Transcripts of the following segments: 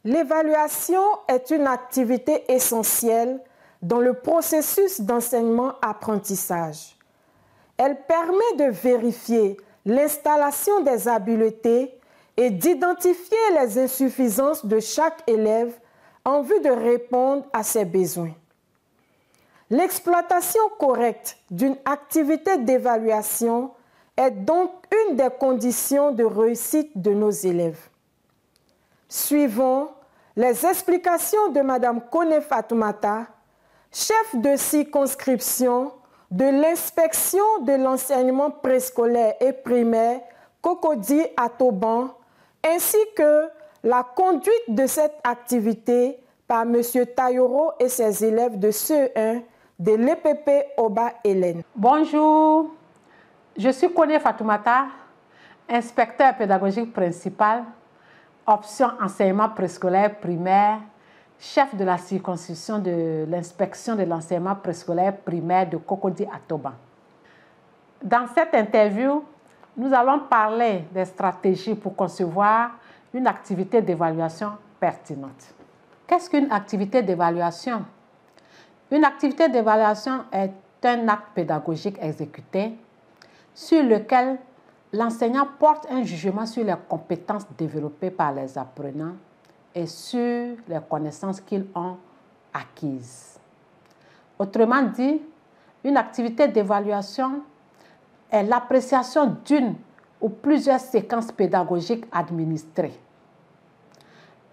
L'évaluation est une activité essentielle dans le processus d'enseignement-apprentissage. Elle permet de vérifier l'installation des habiletés et d'identifier les insuffisances de chaque élève en vue de répondre à ses besoins. L'exploitation correcte d'une activité d'évaluation est donc une des conditions de réussite de nos élèves. Suivons les explications de Mme Kone Fatoumata, chef de circonscription de l'inspection de l'enseignement préscolaire et primaire Cocody à Toban, ainsi que la conduite de cette activité par M. Tayoro et ses élèves de CE1 de l'EPP Oba Hélène. Bonjour, je suis Kone Fatoumata, inspecteur pédagogique principal, option enseignement préscolaire primaire, chef de la circonscription de l'inspection de l'enseignement préscolaire primaire de Cocody à Toban. Dans cette interview, nous allons parler des stratégies pour concevoir une activité d'évaluation pertinente. Qu'est-ce qu'une activité d'évaluation? Une activité d'évaluation est un acte pédagogique exécuté sur lequel l'enseignant porte un jugement sur les compétences développées par les apprenants et sur les connaissances qu'ils ont acquises. Autrement dit, une activité d'évaluation est l'appréciation d'une ou plusieurs séquences pédagogiques administrées.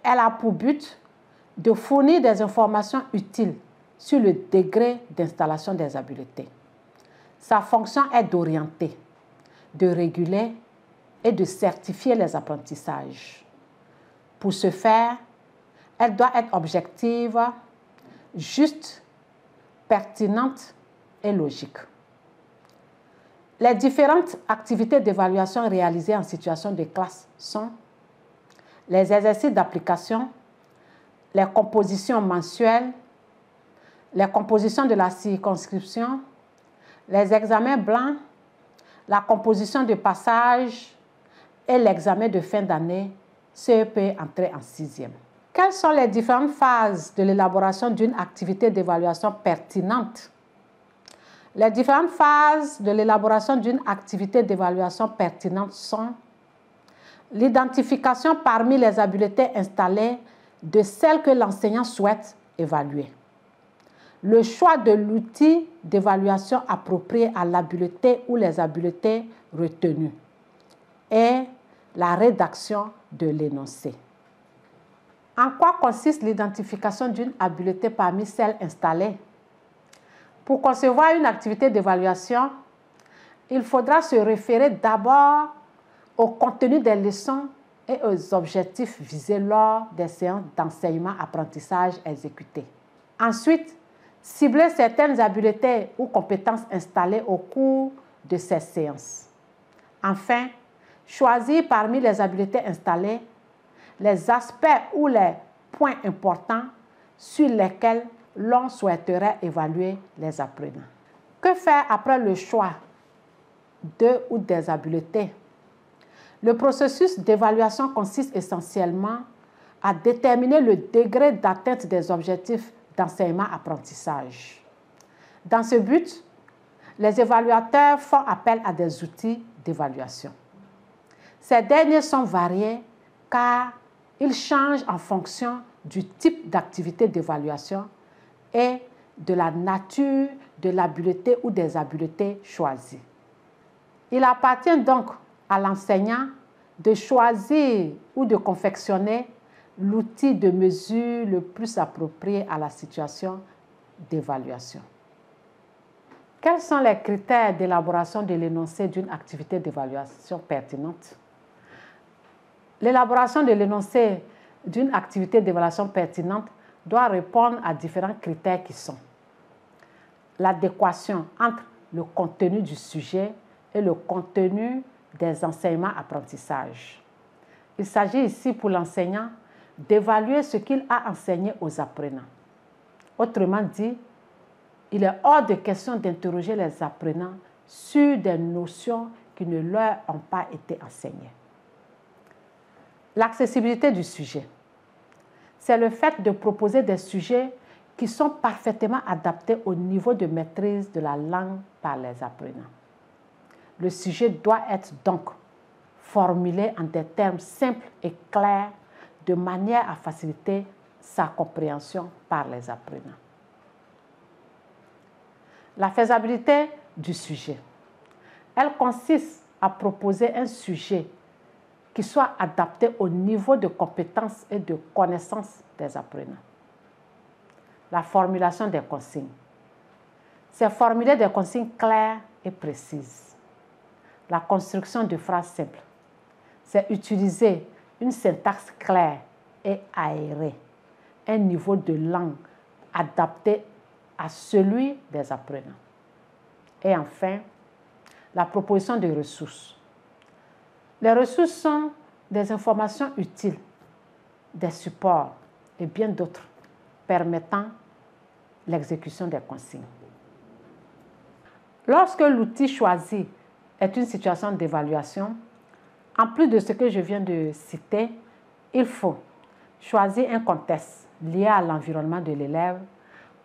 Elle a pour but de fournir des informations utiles sur le degré d'installation des habiletés. Sa fonction est d'orienter, de réguler et de certifier les apprentissages. Pour ce faire, elle doit être objective, juste, pertinente et logique. Les différentes activités d'évaluation réalisées en situation de classe sont les exercices d'application, les compositions mensuelles, les compositions de la circonscription, les examens blancs, la composition de passage et l'examen de fin d'année CEP entrée en 6e. Quelles sont les différentes phases de l'élaboration d'une activité d'évaluation pertinente? Les différentes phases de l'élaboration d'une activité d'évaluation pertinente sont l'identification parmi les habiletés installées de celles que l'enseignant souhaite évaluer, le choix de l'outil d'évaluation approprié à l'habileté ou les habiletés retenues et la rédaction de l'énoncé. En quoi consiste l'identification d'une habileté parmi celles installées? Pour concevoir une activité d'évaluation, il faudra se référer d'abord au contenu des leçons et aux objectifs visés lors des séances d'enseignement-apprentissage exécutées. Ensuite, cibler certaines habiletés ou compétences installées au cours de ces séances. Enfin, choisir parmi les habiletés installées les aspects ou les points importants sur lesquels l'on souhaiterait évaluer les apprenants. Que faire après le choix de ou des habiletés? Le processus d'évaluation consiste essentiellement à déterminer le degré d'atteinte des objectifs d'enseignement-apprentissage. Dans ce but, les évaluateurs font appel à des outils d'évaluation. Ces derniers sont variés car ils changent en fonction du type d'activité d'évaluation et de la nature de l'habileté ou des habiletés choisies. Il appartient donc à l'enseignant de choisir ou de confectionner l'outil de mesure le plus approprié à la situation d'évaluation. Quels sont les critères d'élaboration de l'énoncé d'une activité d'évaluation pertinente? L'élaboration de l'énoncé d'une activité d'évaluation pertinente doit répondre à différents critères qui sont l'adéquation entre le contenu du sujet et le contenu des enseignements-apprentissages. Il s'agit ici pour l'enseignant d'évaluer ce qu'il a enseigné aux apprenants. Autrement dit, il est hors de question d'interroger les apprenants sur des notions qui ne leur ont pas été enseignées. L'accessibilité du sujet. C'est le fait de proposer des sujets qui sont parfaitement adaptés au niveau de maîtrise de la langue par les apprenants. Le sujet doit être donc formulé en des termes simples et clairs de manière à faciliter sa compréhension par les apprenants. La faisabilité du sujet. Elle consiste à proposer un sujet qui soit adapté au niveau de compétences et de connaissances des apprenants. La formulation des consignes. C'est formuler des consignes claires et précises. La construction de phrases simples. C'est utiliser une syntaxe claire et aérée, un niveau de langue adapté à celui des apprenants. Et enfin, la proposition de ressources. Les ressources sont des informations utiles, des supports et bien d'autres permettant l'exécution des consignes. Lorsque l'outil choisi est une situation d'évaluation, en plus de ce que je viens de citer, il faut choisir un contexte lié à l'environnement de l'élève,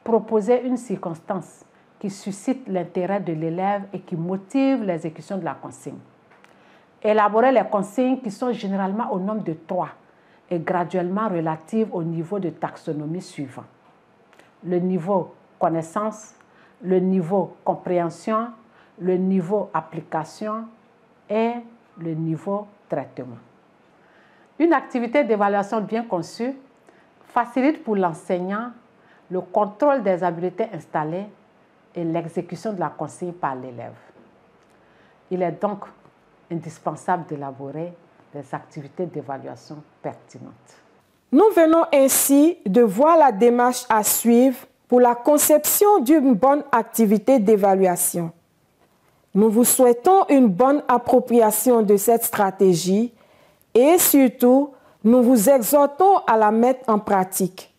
proposer une circonstance qui suscite l'intérêt de l'élève et qui motive l'exécution de la consigne. Élaborer les consignes qui sont généralement au nombre de 3 et graduellement relatives au niveau de taxonomie suivant. Le niveau connaissance, le niveau compréhension, le niveau application et le niveau traitement. Une activité d'évaluation bien conçue facilite pour l'enseignant le contrôle des habiletés installées et l'exécution de la consigne par l'élève. Il est donc indispensable d'élaborer des activités d'évaluation pertinentes. Nous venons ainsi de voir la démarche à suivre pour la conception d'une bonne activité d'évaluation. Nous vous souhaitons une bonne appropriation de cette stratégie et surtout, nous vous exhortons à la mettre en pratique.